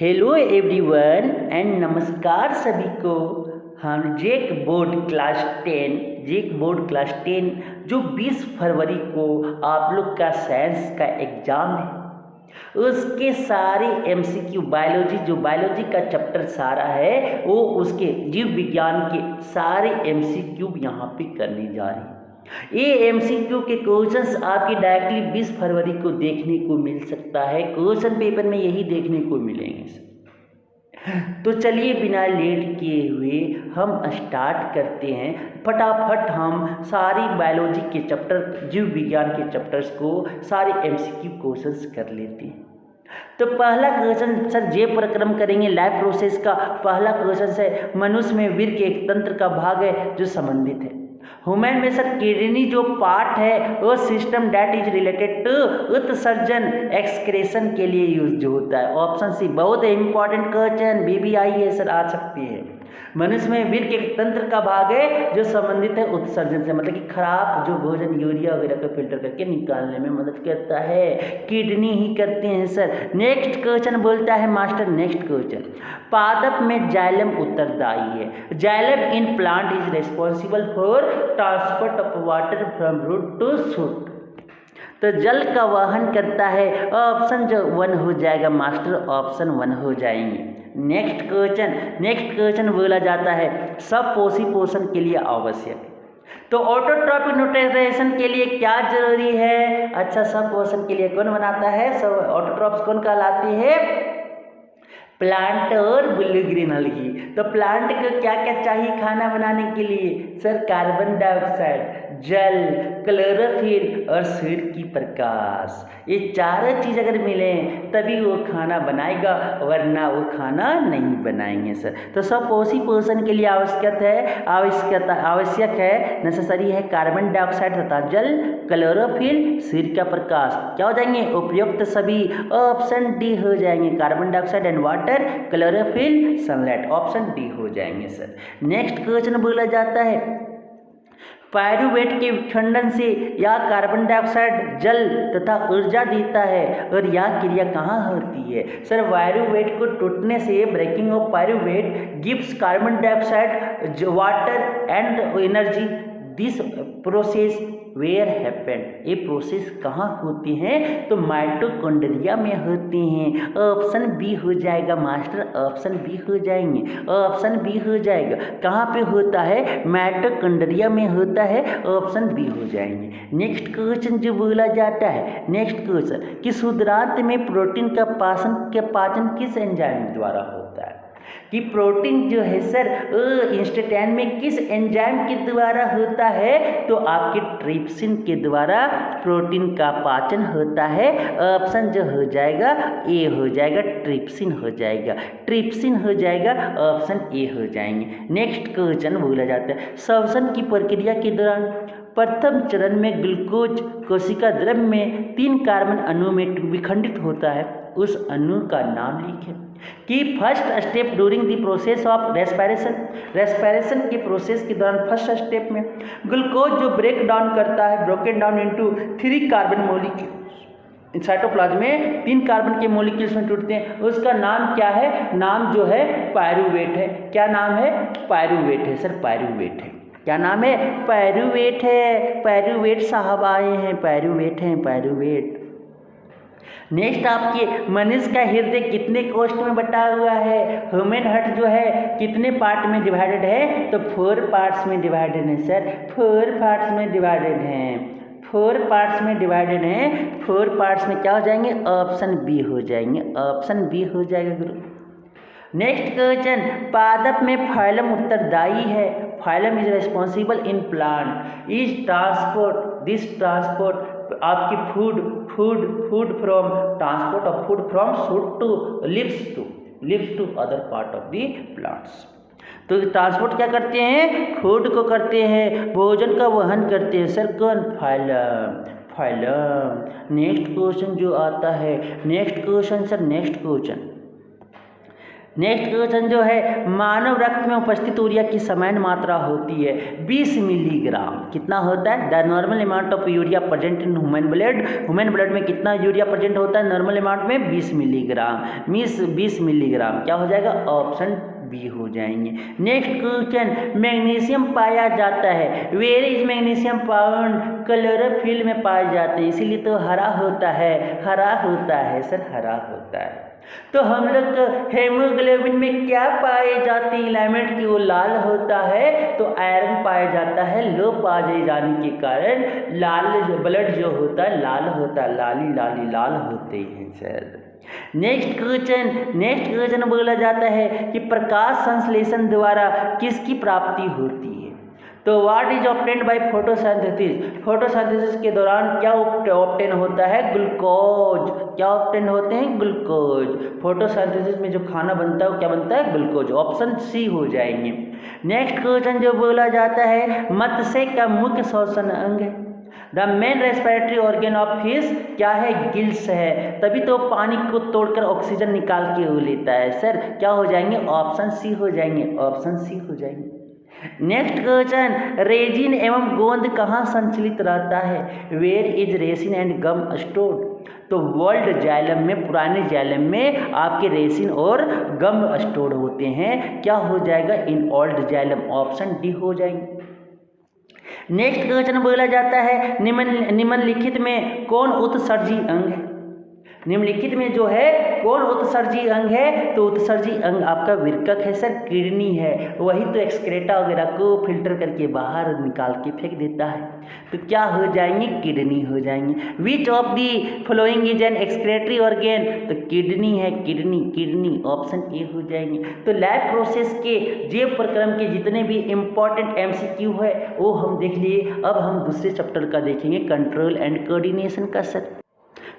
Hello everyone and नमस्कार सभी को। हम जेक बोर्ड क्लास 10 जो 20 फरवरी को आप लोग का साइंस का एग्ज़ाम है, उसके सारे एमसीक्यू बायोलॉजी का चैप्टर सारा है वो उसके जीव विज्ञान के सारे एमसीक्यू यहाँ पे करने जा रहे हैं। ये एमसीक्यू के क्वेश्चंस आपकी डायरेक्टली 20 फरवरी को देखने को मिल सकता है। क्वेश्चन पेपर में यही देखने को मिलेंगे। तो चलिए बिना लेट किए हुए हम स्टार्ट करते हैं। फटाफट हम सारी बायोलॉजी के चैप्टर, जीव विज्ञान के चैप्टर्स को सारे एमसीक्यू क्वेश्चंस कर लेते हैं। तो पहला क्वेश्चन सर जे प्रक्रम करेंगे लाइफ प्रोसेस का। पहला क्वेश्चन है मनुष्य में वीर्य के एक तंत्र का भाग है जो संबंधित है। ह्यूमन में सर किडनी जो पार्ट है वो system that is related to उत्सर्जन एक्सक्रेशन के लिए यूज होता है। ऑप्शन सी बहुत इंपॉर्टेंट क्वेश्चन बीबीआई है सर, आ सकती है। मनुष्य में वीर्य के तंत्र का भाग है जो संबंधित है उत्सर्जन से, मतलब कि खराब जो भोजन यूरिया वगैरह को फिल्टर करके निकालने में मदद करता है, किडनी ही करते हैं सर। नेक्स्ट क्वेश्चन बोलता है मास्टर, नेक्स्ट क्वेश्चन पादप में जाइलम उत्तरदायी है। Xylem in plant is responsible for transport of water from root to shoot. तो जल का वहन करता है। ऑप्शन जो 1 हो जाएगा मास्टर, ऑप्शन 1 हो जाएंगे। नेक्स्ट क्वेश्चन बोला जाता है सब पोषण के लिए आवश्यक है। तो ऑटोट्रॉपिक न्यूट्रिशन के लिए क्या जरूरी है? अच्छा, सब पोषण के लिए कौन बनाता है? सब ऑटोट्रॉप्स कौन कहलाते हैं? प्लांट और ब्लू ग्रीन अलगी। तो प्लांट को क्या क्या चाहिए खाना बनाने के लिए? सर कार्बन डाइऑक्साइड, जल, क्लोरोफिल और सूर्य की प्रकाश। ये चारों चीज़ अगर मिले तभी वो खाना बनाएगा, वरना वो खाना नहीं बनाएंगे सर। तो सब पोषण के लिए आवश्यक है, नेसेसरी है कार्बन डाइऑक्साइड तथा जल, क्लोरोफिल, सूर्य का प्रकाश। क्या हो जाएंगे? उपयुक्त सभी। ऑप्शन डी हो जाएंगे, carbon dioxide and water, chlorophyll, sunlight. Option D हो जाएंगे सर। नेक्स्ट क्वेश्चन बोला जाता है पायरुवेट के विखंडन से यह कार्बन डाइऑक्साइड, जल तथा ऊर्जा देता है और यह क्रिया कहाँ होती है? सर पायरुवेट को टूटने से breaking of pyruvate gives carbon dioxide, water and energy. This process where happened. ये प्रोसेस कहाँ होती हैं? तो माइटोकॉन्ड्रिया में होती हैं। ऑप्शन बी हो जाएगा मास्टर, ऑप्शन बी हो जाएंगे, ऑप्शन बी हो जाएगा। कहाँ पे होता है? माइटोकॉन्ड्रिया में होता है। ऑप्शन बी हो जाएंगे। नेक्स्ट क्वेश्चन जो बोला जाता है, नेक्स्ट क्वेश्चन कि क्षुद्रांत में प्रोटीन का पाचन किस एंजाइम द्वारा होता है? कि प्रोटीन जो है सर इंस्टेंटैन में किस एंजाइम के द्वारा होता है? तो आपके ट्रिप्सिन के द्वारा प्रोटीन का पाचन होता है। ऑप्शन जो हो जाएगा ए हो जाएगा, ट्रिप्सिन हो जाएगा, ट्रिप्सिन हो जाएगा। ऑप्शन ए हो जाएंगे। नेक्स्ट क्वेश्चन बोला जाता है श्वसन की प्रक्रिया के दौरान प्रथम चरण में ग्लूकोज कोशिका द्रव में 3 कार्बन अणु में विखंडित होता है। उस अणु का नाम लिखें। कि first step during the process of respiration के प्रोसेस के दौरान फर्स्ट स्टेप में ग्लूकोज जो ब्रेकन down into 3 carbon molecule cytoplasm में 3 कार्बन के मॉलिक्यूल्स में टूटते हैं। उसका नाम क्या है? नाम जो है पायरुवेट है। क्या नाम है? पायरुवेट है सर, पायरुवेट है। क्या नाम है? पायरुवेट है। पायरुवेट साहब आए हैं, पायरुवेट हैं, पायरुवेट। नेक्स्ट आपके मनुष्य का हृदय कितने कोष्ठ में बटा हुआ है? ह्यूमन हार्ट जो है कितने पार्ट में डिवाइडेड है? तो 4 पार्ट्स में डिवाइडेड है सर, 4 पार्ट्स में डिवाइडेड हैं, 4 पार्ट्स में डिवाइडेड हैं। 4 पार्ट्स में क्या हो जाएंगे? ऑप्शन बी हो जाएंगे, ऑप्शन बी हो जाएगा गुरु। नेक्स्ट क्वेश्चन पादप में फाइलम उत्तरदायी है। Phloem is responsible in plant is transport this transport आपकी food from transport of food from shoot to leaves to other part of the plants. तो ट्रांसपोर्ट क्या करते हैं? फूड को करते हैं, भोजन का वहन करते हैं सर। कौन? फाइलम। नेक्स्ट क्वेश्चन जो आता है, next question sir, next question next question जो है, मानव रक्त में उपस्थित यूरिया की समान मात्रा होती है 20 मिलीग्राम। कितना होता है? The normal amount of urea present in human blood में कितना यूरिया प्रेजेंट होता है नॉर्मल अमाउंट में? 20 मिलीग्राम। 20 मिलीग्राम क्या हो जाएगा? ऑप्शन बी हो जाएंगे। नेक्स्ट क्वेश्चन, मैग्नीशियम पाया जाता है, where is magnesium found? Chlorophyll में पाए जाते हैं, इसीलिए तो हरा होता है, हरा होता है सर, हरा होता है। तो हम लोग तो हेमोग्लोबिन में क्या पाए जाते हैं एलिमेंट की? वो लाल होता है, तो आयरन पाया जाता है। लो पाए जाने के कारण लाल ब्लड जो होता है लाल होता है, लाल होते हैं सर। नेक्स्ट क्वेश्चन बोला जाता है कि प्रकाश संश्लेषण द्वारा किसकी प्राप्ति होती है? तो what is obtained by photosynthesis? Photosynthesis के दौरान क्या ऑब्टेन होता है? ग्लूकोज। क्या ऑब्टेन होते हैं? ग्लूकोज। फोटोसिंथेसिस में जो खाना बनता है वो क्या बनता है? ग्लूकोज। ऑप्शन सी हो जाएंगे। नेक्स्ट क्वेश्चन जो बोला जाता है, मत्स्य का मुख्य श्वसन अंग है। The main respiratory organ of fish क्या है? गिल्स है, तभी तो पानी को तोड़कर ऑक्सीजन निकाल के वो लेता है सर। क्या हो जाएंगे? ऑप्शन सी हो जाएंगे, ऑप्शन सी हो जाएंगे। नेक्स्ट क्वेश्चन, रेजिन एवं गोंद कहाँ संचलित रहता है? Where is resin and gum stored? तो वर्ल्ड जाइलम में, पुराने जाइलम में आपके रेसिन और गम स्टोर होते हैं। क्या हो जाएगा? In old xylem. Option D हो जाएंगे। नेक्स्ट क्वेश्चन बोला जाता है, निम्नलिखित में कौन उत्सर्जी अंग है? निम्नलिखित में जो है कौन उत्सर्जी अंग है? तो उत्सर्जी अंग आपका विरकक है सर, किडनी है। वही तो एक्सक्रेटा वगैरह को फिल्टर करके बाहर निकाल के फेंक देता है। तो क्या हो जाएंगे? किडनी हो जाएंगे। Which of the following is an excretory organ? तो किडनी है, किडनी। ऑप्शन ए हो जाएंगे। तो लैब प्रोसेस के जैव प्रक्रम के जितने भी इंपॉर्टेंट एमसीक्यू है वो हम देख लिए। अब हम दूसरे चैप्टर का देखेंगे, कंट्रोल एंड कोऑर्डिनेशन का सर।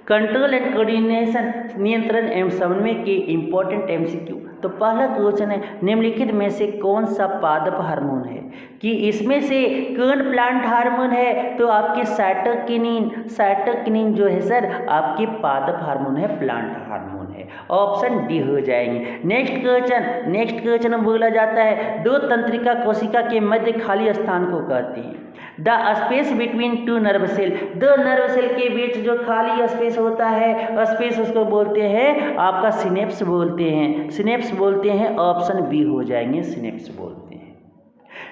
कंट्रोल एंड कोऑर्डिनेशन, नियंत्रण एवं समन्वय के इंपॉर्टेंट एमसीक्यू। तो पहला क्वेश्चन है, निम्नलिखित में से कौन सा पादप हार्मोन है? कि इसमें से कौन प्लांट हार्मोन है? तो आपके साइटोकिनिन जो है सर आपके पादप हार्मोन है, प्लांट हार्मोन है। ऑप्शन डी हो जाएंगे। नेक्स्ट क्वेश्चन बोला जाता है, दो तंत्रिका कोशिका के मध्य खाली स्थान को कहते हैं the space between two nerve cell. दो नर्व सेल के बीच जो खाली स्पेस होता है, स्पेस उसको बोलते हैं आपका सिनेप्स बोलते हैं। ऑप्शन बी हो जाएंगे, सिनेप्स बोलते हैं।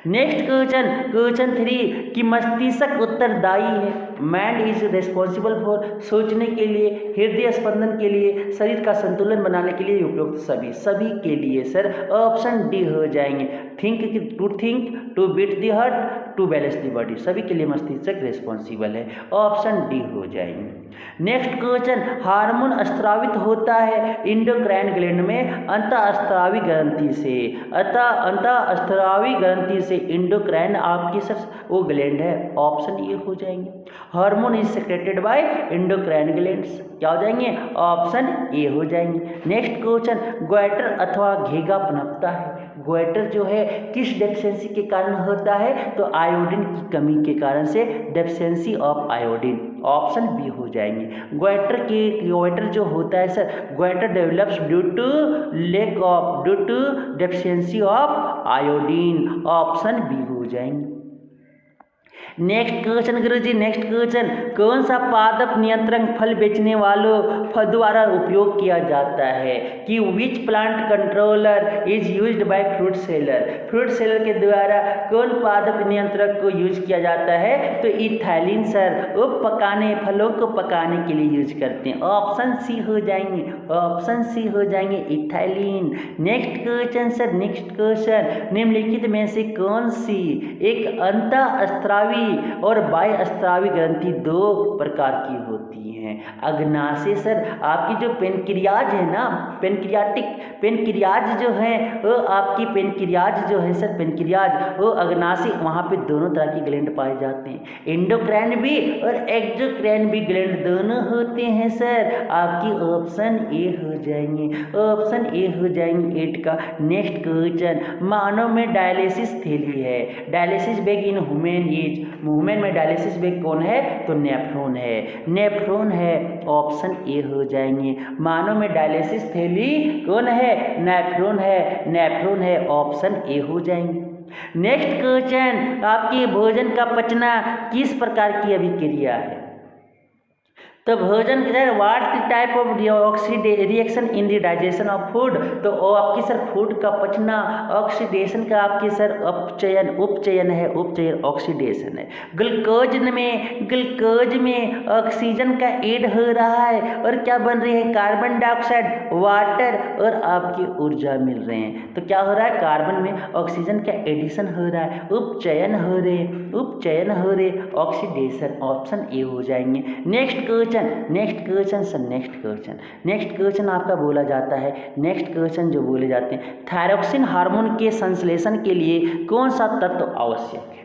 नेक्स्ट क्वेश्चन 3 कि मस्तिष्क उत्तरदायी है, माइंड इज रिस्पॉन्सिबल फॉर, सोचने के लिए, हृदय स्पंदन के लिए, शरीर का संतुलन बनाने के लिए उपयुक्त सभी के लिए सर। ऑप्शन डी हो जाएंगे। Think, to beat the heart, to balance the body, सभी के लिए मस्तिष्क रिस्पॉन्सिबल है। ऑप्शन डी हो जाएंगे। नेक्स्ट क्वेश्चन, हार्मोन स्रावित होता है इंडोक्राइन ग्लैंड में अंतःस्रावी ग्रंथि से इंडोक्राइन आपकी सर वो ग्लैंड है। ऑप्शन ये हो जाएंगे। Hormone is secreted bye endocrine glands. क्या हो जाएंगे? ऑप्शन ए हो जाएंगे। नेक्स्ट क्वेश्चन, ग्वाइटर अथवा घेगा पनपता है। ग्वाइटर जो है किस डेफिशिएंसी के कारण होता है? तो आयोडीन की कमी के कारण से, deficiency of iodine. Option B हो जाएंगे। ग्वाइटर जो होता है sir, goitre develops due to deficiency of iodine. Option B हो जाएंगे। नेक्स्ट क्वेश्चन गुरुजी, कौन सा पादप नियंत्रण फल बेचने वालों द्वारा उपयोग किया जाता है? कि which plant controller is used by fruit seller के द्वारा कौन पादप नियंत्रक को यूज किया जाता है? तो इथाइलिन सर, वो फलों को पकाने के लिए यूज करते हैं। ऑप्शन सी हो जाएंगे, इथाइलिन। नेक्स्ट क्वेश्चन, निम्नलिखित में से कौन सी एक अंतःस्रावी और बाह्यस्रावी ग्रंथि दो प्रकार की होती हैं? अग्नाशय सर, आपकी जो पेनक्रियाज है ना, पेनक्रियाज जो है वो आपकी पेनक्रियाज जो है सर, वो अग्नाशय, वहाँ पे दोनों तरह की ग्लैंड पाए जाते हैं। इंडोक्राइन भी और एक्सोक्राइन भी ग्लैंड दोनों होते हैं सर। आपकी ऑप्शन ए हो जाएंगे 8 का। नेक्स्ट क्वेश्चन, मानव में डायलिसिस थैली है। Dialysis bag in human is women में डायलिसिस बेग कौन है? तो नेफ्रॉन है, नेफ्रॉन है, ऑप्शन ए हो जाएंगे। मानव में डायलिसिस थैली कौन है? नेफ्रॉन है, नेफ्रॉन है, ऑप्शन ए हो जाएंगे। नेक्स्ट क्वेश्चन, आपके भोजन का पचना किस प्रकार की अभिक्रिया है? तो भोजन के sir what type of reaction in the digestion of food? तो वो आपकी सर फूड का पचना, ऑक्सीडेशन का आपके सर उपचयन है, उपचयन ऑक्सीडेशन है। ग्लूकोज में ऑक्सीजन का ऐड हो रहा है और क्या बन रही है? कार्बन डाइऑक्साइड, वाटर और आपकी ऊर्जा मिल रहे हैं। तो क्या हो रहा है? कार्बन में ऑक्सीजन का एडिशन हो रहा है, उपचयन हो रहे, ऑक्सीडेशन, ऑप्शन ए हो जाएंगे। नेक्स्ट क्वेश्चन आपका बोला जाता है, नेक्स्ट क्वेश्चन जो बोले जाते हैं, थायरोक्सिन हार्मोन के संश्लेषण के लिए कौन सा तत्व आवश्यक है?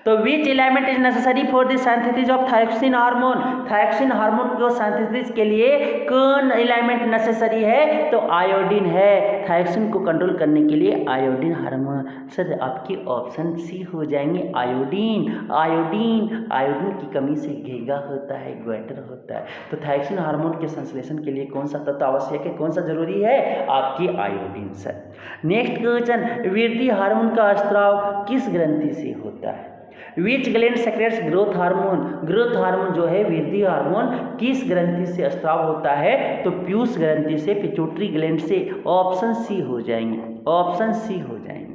तो which element is necessary for the synthesis of thyroxine hormone? Thyroxine hormone को सिंथेसिस के लिए कौन एलिमेंट नेसेसरी है? तो आयोडीन है। थायरोक्सिन को कंट्रोल करने के लिए आयोडीन हार्मोन, सर आपकी ऑप्शन सी हो जाएंगे, आयोडीन की कमी से घेगा होता है, ग्वेटर होता है। तो थायरोक्सिन हार्मोन के संश्लेषण के लिए कौन सा तत्व आवश्यक है, कौन सा जरूरी है? आपकी आयोडीन सर। नेक्स्ट क्वेश्चन, वृद्धि हार्मोन का स्त्राव किस ग्रंथि से होता है? विच gland secrets growth hormone? Growth hormone जो है, वृद्धि हार्मोन किस ग्रंथि से स्त्राव होता है? तो पीयूष ग्रंथि से, पिट्यूटरी ग्लैंड से, ऑप्शन सी हो जाएंगे, ऑप्शन सी हो जाएंगे।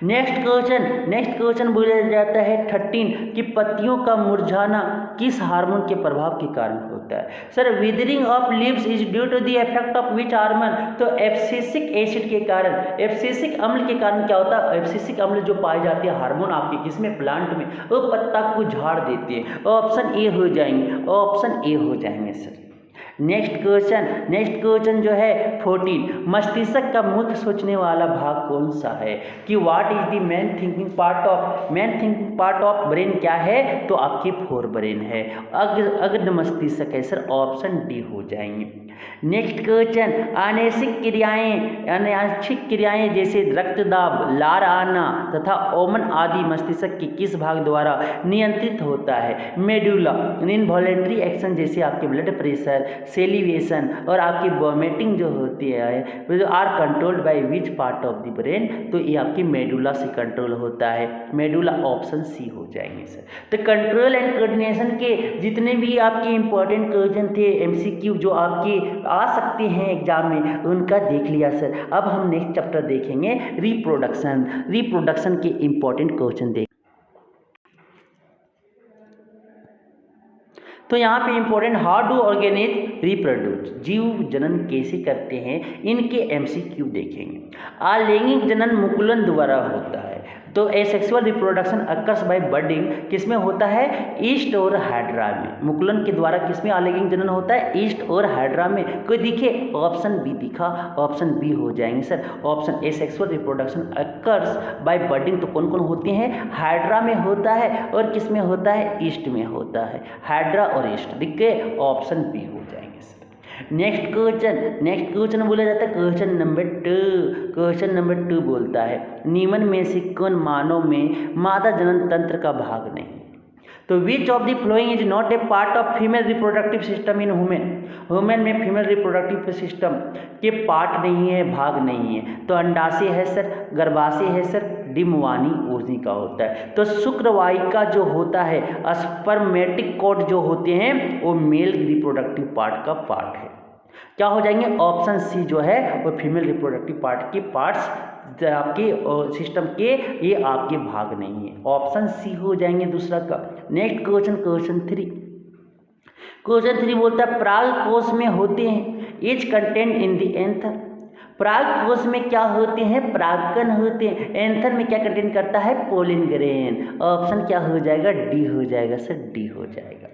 नेक्स्ट क्वेश्चन बोला जाता है 13 कि पत्तियों का मुरझाना किस हार्मोन के प्रभाव के कारण होता है? Sir withering of leaves is due to the effect of which hormone? तो एब्सिसिक एसिड के कारण, एब्सिसिक अम्ल के कारण क्या होता है? एब्सिसिक अम्ल जो पाए जाते हैं हार्मोन आपके किसमें? प्लांट में, वो पत्ता को झाड़ देते हैं, ऑप्शन ए हो जाएंगे, ऑप्शन ए हो जाएंगे सर। नेक्स्ट क्वेश्चन जो है 14, मस्तिष्क का मुख्य सोचने वाला भाग कौन सा है? कि what is the main thinking part of brain क्या है? तो आपकी फोर ब्रेन है, अग्र मस्तिष्क है सर, ऑप्शन डी हो जाएंगे। नेक्स्ट क्वेश्चन, अनैच्छिक क्रियाएं जैसे रक्तदाब, लार आना तथा ओमन आदि मस्तिष्क के किस भाग द्वारा नियंत्रित होता है? मेडुला। इनवॉलेंट्री एक्शन जैसे आपके ब्लड प्रेशर, सेलिवेशन और आपकी वॉमिटिंग जो होती है वो are controlled by which part of the brain? तो ये आपकी मेडुला से कंट्रोल होता है, मेडुला, ऑप्शन सी हो जाएंगे सर। तो कंट्रोल एंड कोऑर्डिनेशन के जितने भी आपके इंपॉर्टेंट क्वेश्चन थे एमसीक्यू जो आपके आ सकते हैं एग्जाम में, उनका देख लिया सर। अब हम नेक्स्ट चैप्टर देखेंगे रिप्रोडक्शन के इंपॉर्टेंट क्वेश्चन देख। तो यहाँ पे important, how do organisms reproduce? जीव जनन कैसे करते हैं, इनके एमसीक्यू देखेंगे। आलिंगिक जनन मुकुलन द्वारा होता है। तो एसेक्सुअल रिप्रोडक्शन अकर्स बाय बर्डिंग किसमें होता है? ईस्ट और हाइड्रा में। मुकुलन के द्वारा किसमें आलिंगिक जनन होता है? ईस्ट और हाइड्रा में। कोई दिखे? ऑप्शन बी दिखा, ऑप्शन बी हो जाएंगे sir, option asexual reproduction occurs by budding. तो कौन कौन होते हैं? हाइड्रा में होता है और किसमें होता है? ईस्ट में होता है, हाइड्रा और ईस्ट दिख गए, ऑप्शन बी हो जाएंगे सर। नेक्स्ट क्वेश्चन बोला जाता है क्वेश्चन नंबर 2 बोलता है, निम्न में से कौन मानव में मादा जनन तंत्र का भाग नहीं? तो विच of the following is not a part of female reproductive system in women में फीमेल रिप्रोडक्टिव सिस्टम के पार्ट नहीं है, भाग नहीं है। तो अंडाशय है सर, गर्भाशय है सर, डिम्बवानी ओजिका होता है। तो शुक्रवाहिका जो होता है, स्पर्मेटिक कॉर्ड जो होते हैं, वो मेल रिप्रोडक्टिव पार्ट का पार्ट है। क्या हो जाएंगे? ऑप्शन सी जो है वो फीमेल रिप्रोडक्टिव पार्ट के पार्ट्स आपके सिस्टम के ये आपके भाग नहीं है, ऑप्शन सी हो जाएंगे दूसरा का। नेक्स्ट क्वेश्चन 3 बोलता है प्राग कोश में होते हैं is content in the anther. प्राग कोश में क्या होते हैं? परागकण होते हैं। एंथर में क्या कंटेंट करता है? Pollen grain. ऑप्शन क्या हो जाएगा? डी हो जाएगा सर, डी हो जाएगा।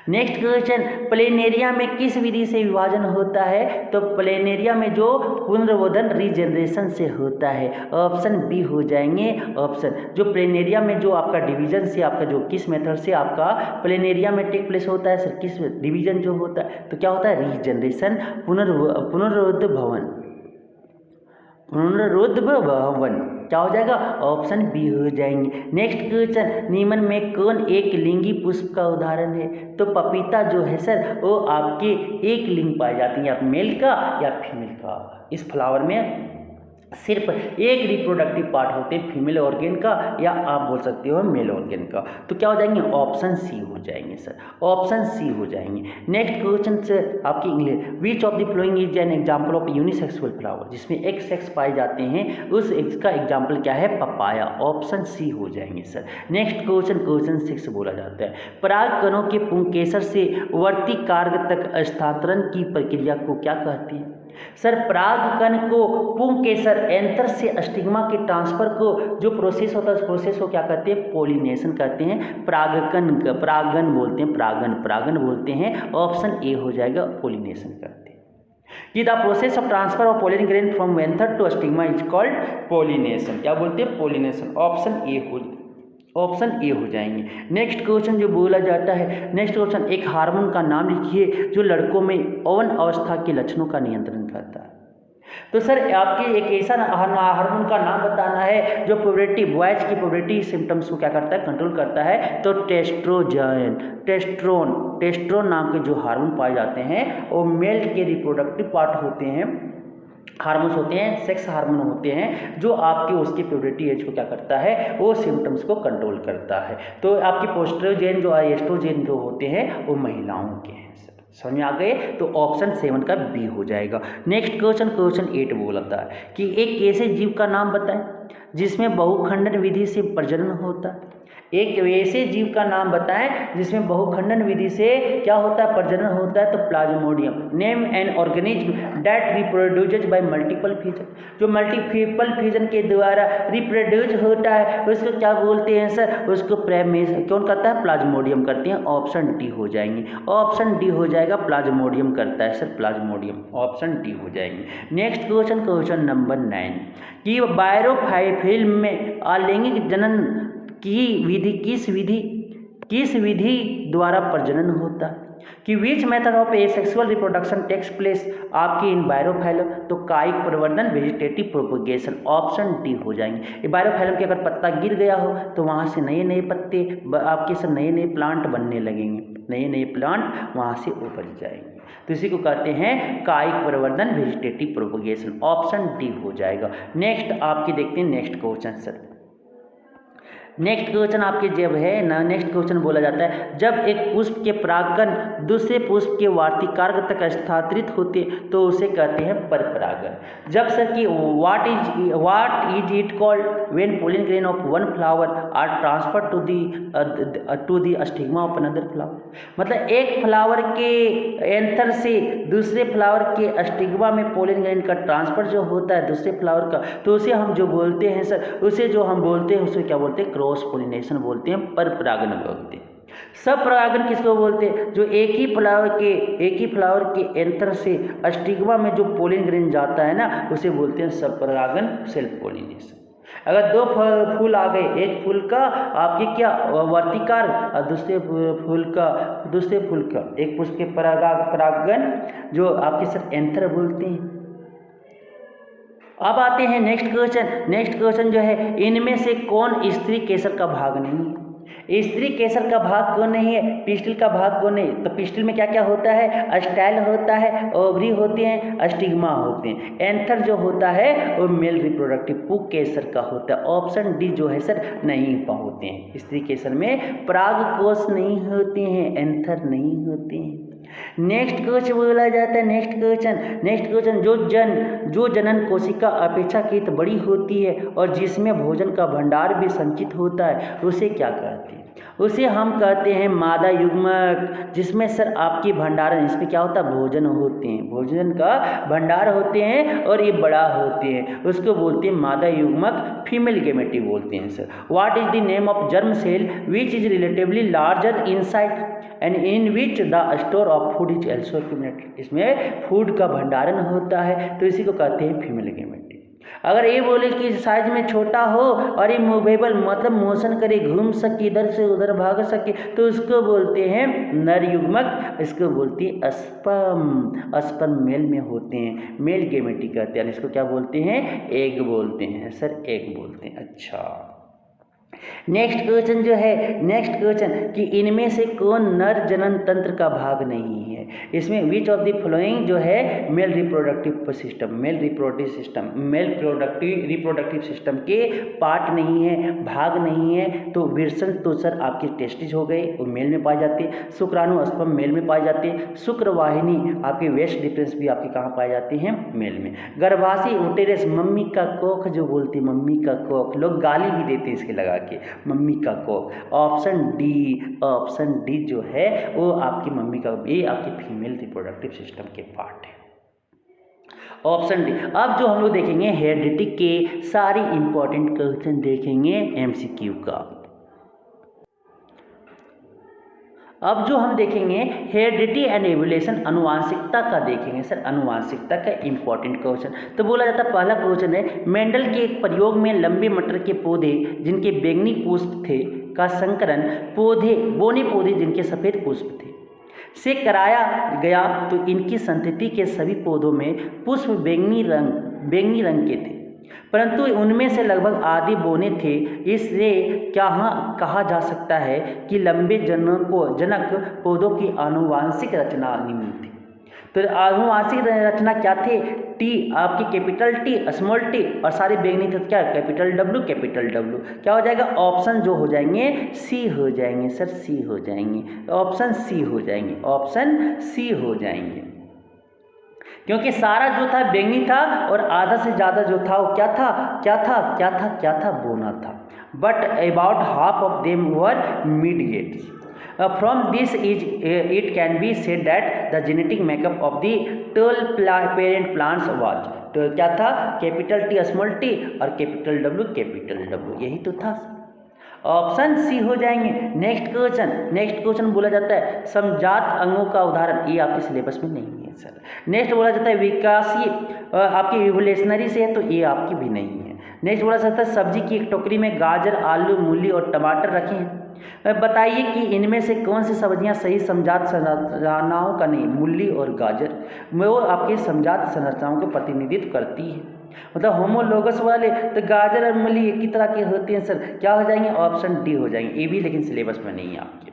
नेक्स्ट क्वेश्चन, प्लेनेरिया में किस विधि से विभाजन होता है? तो प्लेनेरिया में जो पुनर्वर्धन रीजनरेशन से होता है, ऑप्शन बी हो जाएंगे। ऑप्शन जो प्लेनेरिया में जो आपका डिवीजन से आपका जो किस मेथड से आपका प्लेनेरिया में टेक प्लेस होता है सर, किस डिवीजन जो होता है? तो क्या होता है? रीजनरेशन, पुनरुद्ध भवन। क्या हो जाएगा? ऑप्शन बी हो जाएंगे। नेक्स्ट क्वेश्चन, निम्न में कौन एक लिंगी पुष्प का उदाहरण है? तो पपीता जो है सर वो आपके एक लिंग पाई जाती है, या मेल का या फीमेल का। इस फ्लावर में सिर्फ एक रिप्रोडक्टिव पार्ट होते हैं फीमेल ऑर्गेन का, या आप बोल सकते हो मेल ऑर्गेन का। तो क्या हो जाएंगे? ऑप्शन सी हो जाएंगे सर, ऑप्शन सी हो जाएंगे। नेक्स्ट क्वेश्चन से आपकी English, which of the following is an example of unisexual flower? जिसमें एक सेक्स पाए जाते हैं उस का एग्जाम्पल क्या है? पपाया। ऑप्शन सी हो जाएंगे सर। नेक्स्ट क्वेश्चन, क्वेश्चन 6 बोला जाता है, पराग कणों के पुंकेसर से वर्ती कार्य तक हस्तांतरण की प्रक्रिया को क्या कहते हैं? सर परागकण को पुंकेसर एंथर से स्टिग्मा के ट्रांसफर को जो प्रोसेस होता है उस प्रोसेस को क्या कहते हैं? पोलिनेशन कहते हैं। परागकण का परागन बोलते हैं, परागन बोलते हैं। ऑप्शन ए हो जाएगा, पोलिनेशन करते हैं। कि the process of transfer of pollen grain from anther to stigma is called pollination. क्या बोलते हैं? पोलिनेशन। ऑप्शन ए हो जाएंगे। नेक्स्ट क्वेश्चन जो बोला जाता है, नेक्स्ट क्वेश्चन, एक हार्मोन का नाम लिखिए जो लड़कों में यौवन अवस्था के लक्षणों का नियंत्रण करता है। तो सर आपके एक ऐसा हार्मोन का नाम बताना है जो प्यूबर्टी, बॉयज की प्यूबर्टी सिम्टम्स को क्या करता है? कंट्रोल करता है। तो टेस्ट्रोन नाम के जो हार्मोन पाए जाते हैं वो मेल के रिप्रोडक्टिव पार्ट होते हैं, हार्मोन्स होते हैं, सेक्स हार्मोन होते हैं जो आपके उसकी प्यूबर्टी एज को क्या करता है? वो सिम्टम्स को कंट्रोल करता है। तो आपकी पोस्ट्रोजेन जो एस्ट्रोजेन जो होते हैं वो महिलाओं के हैं। समझ में आ गए? तो ऑप्शन 7 का बी हो जाएगा। नेक्स्ट क्वेश्चन, क्वेश्चन 8 बोलता है कि एक ऐसे जीव का नाम बताएं जिसमें बहुखंडन विधि से प्रजनन होता है। एक ऐसे जीव का नाम बताएं जिसमें बहुखंडन विधि से क्या होता है? प्रजनन होता है। तो Plasmodium. Name an organism that reproduces bye multiple fusion. जो मल्टीपल फ्यूजन के द्वारा रिप्रोड्यूस होता है उसको क्या बोलते हैं सर? उसको कौन करता है? प्लाज्मोडियम करते हैं। ऑप्शन डी हो जाएंगे, ऑप्शन डी हो जाएगा, प्लाज्मोडियम करता है सर, प्लाज्मोडियम। ऑप्शन डी हो जाएंगे। नेक्स्ट क्वेश्चन, क्वेश्चन नंबर 9 कि बायरोफिल्म में अलैंगिक जनन की विधि किस विधि द्वारा प्रजनन होता है? कि which method of asexual reproduction takes place आपकी इन बायरोफाइलम? तो कायिक प्रवर्धन, वेजिटेटिव प्रोपगेशन। ऑप्शन डी हो जाएंगे। ये बायरोफाइलम के अगर पत्ता गिर गया हो तो वहाँ से नए पत्ते आपके सब नए प्लांट बनने लगेंगे, नए प्लांट वहाँ से उभर जाएंगे। तो इसी को कहते हैं कायिक प्रवर्धन, वेजिटेटिव प्रोपगेशन। ऑप्शन डी हो जाएगा। नेक्स्ट आपकी देखते हैं next question sir. Next question आपके जब है ना, नेक्स्ट क्वेश्चन बोला जाता है जब एक पुष्प के परागकण दूसरे पुष्प के वार्तिकार्ग तक स्थानांतरित होते तो उसे कहते हैं परपरागन। जब सर कि what is it called when pollen grain of one flower are transfer to the stigma of another flower. मतलब एक फ्लावर के एंथर से दूसरे फ्लावर के स्टिग्मा में पोलन ग्रेन का ट्रांसफर जो होता है दूसरे फ्लावर का, तो उसे हम जो बोलते हैं सर, उसे क्या बोलते हैं? क्रॉस पोलिनेशन बोलते हैं, परपरागन बोलते हैं। सब परागन किसको बोलते हैं? जो एक ही फ्लावर के एंथर से स्टिग्मा में जो पोलन ग्रेन जाता है ना उसे बोलते हैं सब परागन, सेल्फ पोलिनेशन। अगर दो फूल आ गए, एक फूल का आपके क्या वर्तिकार और दूसरे फूल का एक पुष्प के परागन जो आपके सब एंथर बोलते हैं। अब आते हैं नेक्स्ट क्वेश्चन जो है, इनमें से कौन स्त्री केसर का भाग नहीं है? स्त्री केसर का भाग कौन नहीं है? पिस्टिल का भाग कौन नहीं? तो पिस्टिल में क्या क्या होता है? स्टाइल होता है, ओवरी होते हैं, स्टिग्मा होते हैं। एंथर जो होता है वो मेल रिप्रोडक्टिव पुंकेसर केसर का होता है। ऑप्शन डी जो है सर नहीं होते हैं। स्त्री केसर में परागकोश नहीं होते हैं, एंथर नहीं होते हैं। नेक्स्ट क्वेश्चन बोला जाता है नेक्स्ट क्वेश्चन जो जनन कोशिका अपेक्षाकृत बड़ी होती है और जिसमें भोजन का भंडार भी संचित होता है उसे क्या कहते हैं? उसे हम कहते हैं मादा युग्मक। जिसमें सर आपकी भंडारण, इसमें क्या होता है? भोजन होते हैं, भोजन का भंडार होते हैं और ये बड़ा होते हैं, उसको बोलते हैं मादा युग्मक, फीमेल गेमेटी बोलते हैं sir. What is the name of germ cell which is relatively larger inside and in which the store of food is also accumulated? इसमें फूड का भंडारण होता है तो इसी को कहते हैं फीमेल गेमेटी। अगर ये बोले कि साइज में छोटा हो और ये मूवेबल मतलब मोशन करे, घूम सके, इधर से उधर भाग सके, तो उसको बोलते हैं नर युग्मक, इसको बोलते हैं स्पर्म। स्पर्म मेल में होते हैं, मेल गेमेटी कहते हैं, इसको क्या बोलते हैं? एग बोलते हैं सर, एग बोलते हैं। अच्छा, नेक्स्ट क्वेश्चन जो है, नेक्स्ट क्वेश्चन कि इनमें से कौन नर जनन तंत्र का भाग नहीं है? इसमें विच ऑफ द फॉलोइंग जो है male reproductive system, male reproductive system के पार्ट नहीं है, भाग नहीं है? तो विरसन तो सर आपके टेस्टिस हो गए, वो मेल में पाए जाते हैं। शुक्राणु स्पर्म मेल में पाए जाते हैं। शुक्रवाहिनी आपके वेस्ट डिफरेंस भी आपके कहाँ पाए जाते हैं? मेल में। गर्भाशय उटेरस, मम्मी का कोख जो बोलते हैं, मम्मी का कोख, लोग गाली भी देते हैं इसके लगा के, मम्मी का कोख। ऑप्शन डी जो है वो आपकी मम्मी का, ये आपकी फीमेल रिप्रोडक्टिव सिस्टम के पार्ट है। Option D. अब जो हम लोग देखेंगे हेरिडिटी के सारी इंपॉर्टेंट क्वेश्चन देखेंगे एमसीक्यू का। अब जो हम देखेंगे हेरिडिटी एंड एवोल्यूशन, अनुवांशिकता का देखेंगे सर, अनुवांशिकता का इंपॉर्टेंट क्वेश्चन। तो बोला जाता है, पहला क्वेश्चन है, मेंडल के एक प्रयोग में लंबे मटर के पौधे जिनके बैंगनी पुष्प थे का संकरण बोने पौधे जिनके सफेद पुष्प थे से कराया गया, तो इनकी संतति के सभी पौधों में पुष्प बैंगनी रंग के थे, परंतु उनमें से लगभग आधे बोने थे। इसलिए क्या कहा जा सकता है कि लंबे जनक पौधों की आनुवांशिक रचना निम्न थी। तो आनुवांशिक रचना क्या थे? टी आपकी कैपिटल टी, स्मॉल टी, और सारे बैंगनी थे क्या? Capital W, capital W. क्या हो जाएगा? ऑप्शन जो हो जाएंगे सी हो जाएंगे सर, सी हो जाएंगे, ऑप्शन सी हो जाएंगे, ऑप्शन सी हो जाएंगे, क्योंकि सारा जो था बैंगनी था और आधा से ज़्यादा जो था वो क्या था? बोना था। But about half of them were midgets. From this it can be said that the genetic makeup of the 12 parent plants was, तो क्या था? कैपिटल टी स्मॉल टी और कैपिटल डब्ल्यू, यही तो था। ऑप्शन सी हो जाएंगे। नेक्स्ट क्वेश्चन बोला जाता है समजात अंगों का उदाहरण, ये आपके सिलेबस में नहीं है सर। नेक्स्ट बोला जाता है विकासीय, आपकी इवोल्यूशनरी से है, तो ये आपकी भी नहीं है। नेक्स्ट बोला जाता है सब्जी की एक टोकरी में गाजर, आलू, मूली और टमाटर रखे हैं, बताइए कि इनमें से कौन सी सब्जियां सही समजात संरचनाओं का नहीं, मूली और गाजर, वो आपके समजात संरचनाओं को प्रतिनिधित्व करती है। मतलब होमोलोगस वाले तो गाजर और मूली एक ही तरह के होते हैं सर, क्या हो जाएंगे? ऑप्शन डी हो जाएंगे, ये भी लेकिन सिलेबस में नहीं है आपके।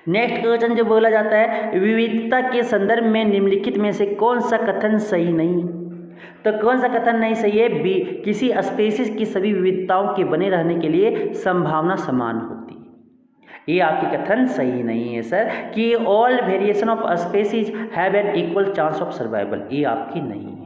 नेक्स्ट क्वेश्चन जो बोला जाता है विविधता के संदर्भ में निम्नलिखित में से कौन सा कथन सही नहीं? तो कौन सा कथन नहीं सही है? बी, किसी स्पीशीज की सभी विविधताओं के बने रहने के लिए संभावना समान होती है, ये आपकी कथन सही नहीं है सर। कि all variation of species have an equal chance of survival, ये आपकी नहीं है।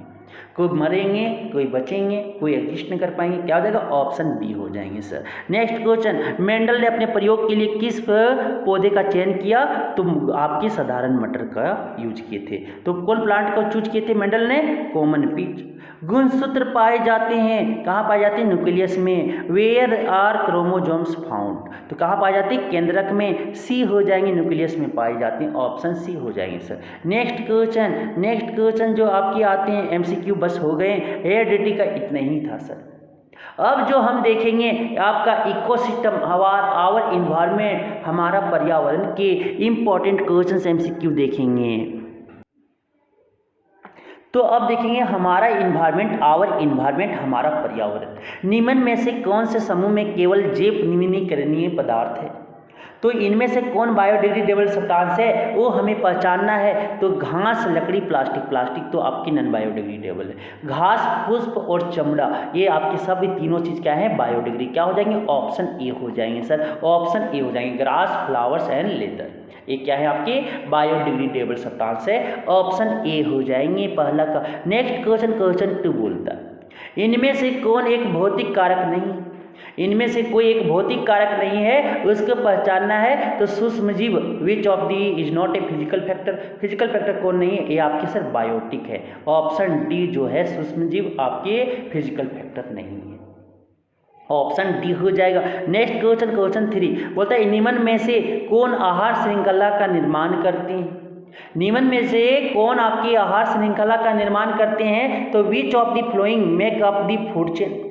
कोई मरेंगे, कोई बचेंगे, कोई एग्जिस्ट नहीं कर पाएंगे, क्या हो जाएगा? ऑप्शन बी हो जाएंगे सर। नेक्स्ट क्वेश्चन, मेंडल ने अपने प्रयोग के लिए किस पौधे का चयन किया? तो आपकी साधारण मटर का यूज किए थे। तो कौन प्लांट को चूज किए थे मेंडल ने? Common pea. गुणसूत्र पाए जाते हैं, कहाँ पाए जाते हैं? न्यूक्लियस में। वेयर आर क्रोमोजोम्स फाउंड, तो कहाँ पाए जाते हैं? केंद्रक में। सी हो जाएंगे, न्यूक्लियस में पाए जाते हैं, ऑप्शन सी हो जाएंगे सर। नेक्स्ट क्वेश्चन जो आपके आते हैं एमसीक्यू बस हो गए, हेरिडिटी का इतना ही था सर। अब जो हम देखेंगे आपका इकोसिस्टम, आवर इन्वायरमेंट, हमारा पर्यावरण के इंपॉर्टेंट क्वेश्चन एमसीक्यू देखेंगे। तो अब देखेंगे हमारा इन्वायरमेंट, आवर इन्वायरमेंट, हमारा पर्यावरण। निम्न में से कौन से समूह में केवल जैव नवीनीकरणीय पदार्थ है? तो इनमें से कौन बायोडिग्रेडेबल सब्सटेंस है वो हमें पहचानना है। तो घास, लकड़ी, प्लास्टिक तो आपकी नॉन बायोडिग्रेडेबल है। घास, पुष्प और चमड़ा, ये आपके सभी तीनों चीज़ क्या है? बायोडिग्रेडेबल। क्या हो जाएंगे? ऑप्शन ए हो जाएंगे सर, ऑप्शन ए हो जाएंगे। ग्रास, फ्लावर्स एंड लेदर, ये क्या है? आपके बायोडिग्रेडेबल सब्सटेंस है, ऑप्शन ए हो जाएंगे पहला का। नेक्स्ट क्वेश्चन 2 बोलता है इनमें से कौन एक भौतिक कारक नहीं? इनमें से कोई एक भौतिक कारक नहीं है, उसको पहचानना है। तो सूक्ष्म जीव, which of the is not a physical factor, physical factor कौन नहीं है? ये आपके सर बायोटिक है, ऑप्शन डी जो है सूक्ष्म जीव आपके फिजिकल फैक्टर नहीं है, ऑप्शन डी हो जाएगा। नेक्स्ट क्वेश्चन 3 बोलता है निम्न में से कौन आहार श्रृंखला का निर्माण करते हैं? निम्न में से कौन आपकी आहार श्रृंखला का निर्माण करते हैं? तो विच of the flowing make up the food chain,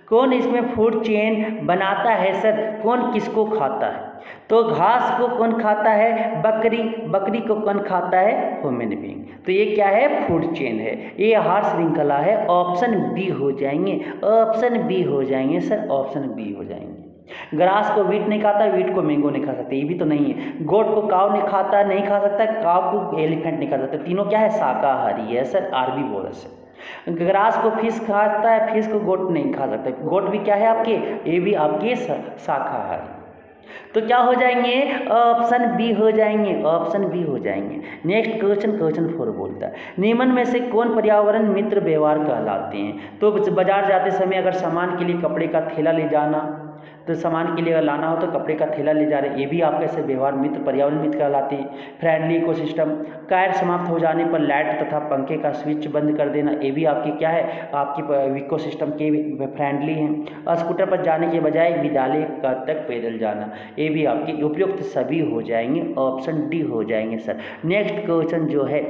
कौन इसमें फूड चेन बनाता है सर? कौन किसको खाता है? तो घास को कौन खाता है? बकरी। बकरी को कौन खाता है? Human being. तो ये क्या है? फूड चेन है, ये आहार श्रृंखला है। ऑप्शन बी हो जाएंगे, ऑप्शन बी हो जाएंगे सर, ऑप्शन बी हो जाएंगे। ग्रास को वीट नहीं खाता, वीट को मैंगो नहीं खा सकते, ये भी तो नहीं है। गोट को काव नहीं खाता, नहीं खा सकता, काव को एलिफेंट नहीं खा सकता। तीनों क्या है? शाकाहारी है सर, आरबी बोरस है। ग्रास को फिश खाता है, फिश को गोट नहीं खा सकता। गोट भी क्या है आपके? ये भी आपके शाकाहारी। तो क्या हो जाएंगे? ऑप्शन बी हो जाएंगे, ऑप्शन बी हो जाएंगे। नेक्स्ट क्वेश्चन, क्वेश्चन 4 बोलता है निम्न में से कौन पर्यावरण मित्र व्यवहार कहलाते हैं? तो बाजार जाते समय अगर सामान के लिए कपड़े का थैला ले जाना, तो सामान के लिए अगर लाना हो तो कपड़े का थैला ले जा रहे हैं, ये भी आपके से व्यवहार मित्र, पर्यावरण मित्र कहलाते हैं। फ्रेंडली इकोसिस्टम, टायर समाप्त हो जाने पर लाइट तथा पंखे का स्विच बंद कर देना, ये भी आपकी क्या है? आपकी इकोसिस्टम के फ्रेंडली हैं। स्कूटर पर जाने के बजाय विद्यालय तक पैदल जाना, ये भी आपके उपयुक्त सभी हो जाएंगे, ऑप्शन डी हो जाएंगे सर। नेक्स्ट क्वेश्चन जो है,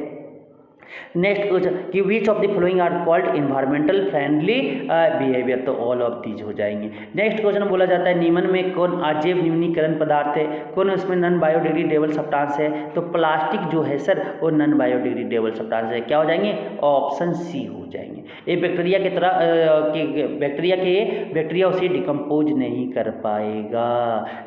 नेक्स्ट क्वेश्चन कि which of the following are called environmental friendly behaviour, तो ऑल ऑफ दीज हो जाएंगे। नेक्स्ट क्वेश्चन बोला जाता है निम्न में कौन अजैव न्यूनीकरण पदार्थ है? कौन उसमें नॉन बायोडिग्रेडेबल सब्सटेंस है? तो प्लास्टिक जो है सर वो नॉन बायोडिग्रेडेबल सब्सटेंस है, क्या हो जाएंगे? ऑप्शन सी हो जाएंगे। ये बैक्टीरिया की तरह बैक्टीरिया उसे डिकम्पोज नहीं कर पाएगा।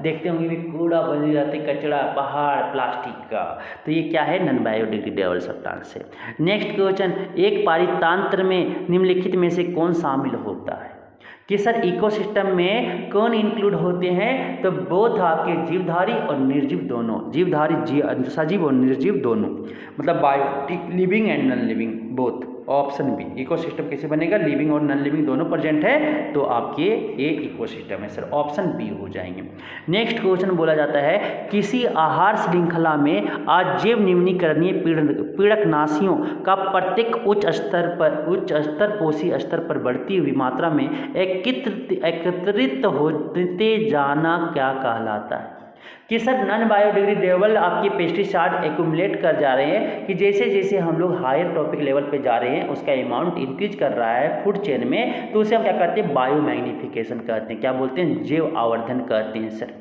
देखते होंगे भी कूड़ा बन जाते, कचरा पहाड़ प्लास्टिक का, तो ये क्या है? नॉन बायोडिग्रेडेबल सब्सटेंस है। नेक्स्ट क्वेश्चन, एक पारितंत्र में निम्नलिखित में से कौन शामिल होता है? कि सर इकोसिस्टम में कौन इंक्लूड होते हैं? तो बोथ आपके जीवधारी और निर्जीव दोनों, जीवधारी सजीव और निर्जीव दोनों, मतलब biotic, living and non living both. Option B, ecosystem कैसे बनेगा? लिविंग और नॉन लिविंग दोनों प्रेजेंट है, तो आपके ये इकोसिस्टम है सर, ऑप्शन बी हो जाएंगे। नेक्स्ट क्वेश्चन बोला जाता है किसी आहार श्रृंखला में अजैव न्यूनीकरणीय पीड़कनाशियों का प्रत्येक उच्च स्तर पोषी स्तर पर बढ़ती हुई मात्रा में एकत्रित होते जाना क्या कहलाता है? कि सर नॉन बायोडिग्रेडेबल आपके पेस्टिसाइड एक्यूमुलेट कर जा रहे हैं, कि जैसे जैसे हम लोग हायर टॉपिक लेवल पे जा रहे हैं उसका अमाउंट इंक्रीज कर रहा है फूड चेन में, तो उसे हम क्या कहते हैं? बायोमैग्निफिकेशन कहते हैं। क्या बोलते हैं? जैव आवर्धन कहते हैं सर,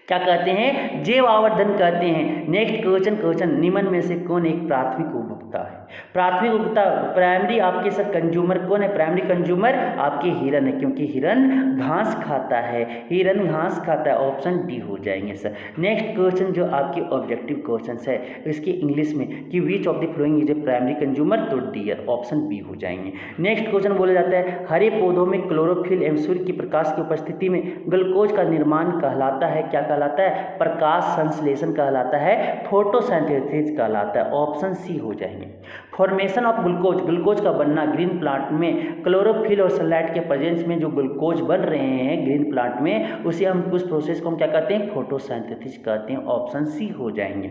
क्या कहते हैं? जैव आवर्धन कहते हैं। नेक्स्ट क्वेश्चन, क्वेश्चन निम्न में से कौन एक प्राथमिक उपभोक्ता है? प्राथमिक उपभोक्ता, प्राइमरी आपके सर कंज्यूमर कौन है? प्राइमरी कंज्यूमर आपके हिरन है, क्योंकि हिरन घास खाता है, हिरन घास खाता है, ऑप्शन डी हो जाएंगे सर। नेक्स्ट क्वेश्चन जो आपके ऑब्जेक्टिव क्वेश्चन है इसके इंग्लिश में कि which of the following is a primary consumer, तो डियर, ऑप्शन बी हो जाएंगे। नेक्स्ट क्वेश्चन बोला जाता है हरे पौधों में क्लोरोफिल एवं सूर्य की प्रकाश की उपस्थिति में ग्लूकोज का निर्माण कहलाता है, क्या कहलाता है? प्रकाश संश्लेषण कहलाता है, फोटोसिंथेसिस कहलाता है, ऑप्शन सी हो जाएंगे। फॉर्मेशन ऑफ ग्लूकोज, ग्लूकोज का बनना ग्रीन प्लांट में क्लोरोफिल और सनलाइट के प्रेजेंस में जो ग्लूकोज बन रहे हैं ग्रीन प्लांट में, उसे हम उस प्रोसेस को हम क्या कहते हैं? फोटोसिंथेसिस कहते हैं, ऑप्शन सी हो जाएंगे।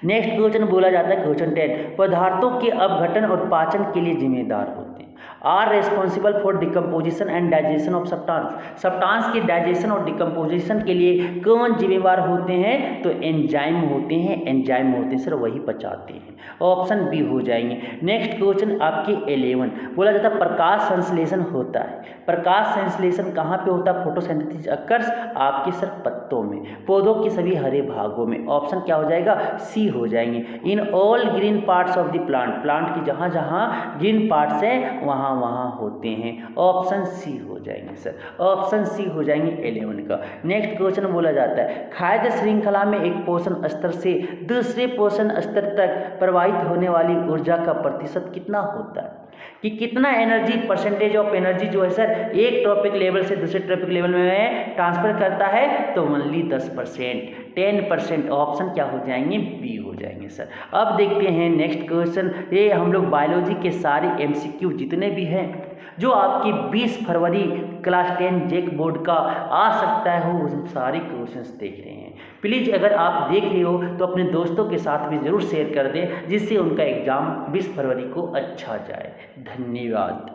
नेक्स्ट क्वेश्चन बोला जाता है क्वेश्चन 10 पदार्थों के अपघटन और पाचन के लिए जिम्मेदार होते हैं, are responsible for decomposition and digestion of substance, substance के डाइजेशन और डिकम्पोजिशन के लिए कौन जिम्मेवार होते हैं? तो एंजाइम होते हैं, एंजाइम होते हैं सर, वही पचाते हैं, ऑप्शन बी हो जाएंगे। नेक्स्ट क्वेश्चन आपके 11 बोला जाता है प्रकाश संश्लेषण होता है, प्रकाश संश्लेषण कहाँ पे होता है? फोटोसिंथेसिस अकर्स आपके सर पत्तों में, पौधों के सभी हरे भागों में, ऑप्शन क्या हो जाएगा? सी हो जाएंगे। In all green parts of the plant, plant की जहाँ जहाँ ग्रीन पार्ट्स हैं वहाँ वहाँ होते हैं, ऑप्शन सी हो जाएंगे सर, ऑप्शन सी हो जाएंगे 11 का। नेक्स्ट क्वेश्चन बोला जाता है खाद्य श्रृंखला में एक पोषण स्तर से दूसरे पोषण स्तर तक प्रवाहित होने वाली ऊर्जा का प्रतिशत कितना होता है? कि कितना एनर्जी, परसेंटेज ऑफ एनर्जी जो है सर एक टॉपिक लेवल से दूसरे टॉपिक लेवल में ट्रांसफर करता है, तो ओनली 10%, 10%, ऑप्शन क्या हो जाएंगे? बी हो जाएंगे सर। अब देखते हैं नेक्स्ट क्वेश्चन, ये हम लोग बायोलॉजी के सारे MCQ जितने भी हैं जो आपकी 20 फरवरी क्लास 10 जेक बोर्ड का आ सकता है वो सारे क्वेश्चंस देख रहे हैं। प्लीज़ अगर आप देख रहे हो तो अपने दोस्तों के साथ भी ज़रूर शेयर कर दें, जिससे उनका एग्ज़ाम 20 फरवरी को अच्छा जाए। धन्यवाद।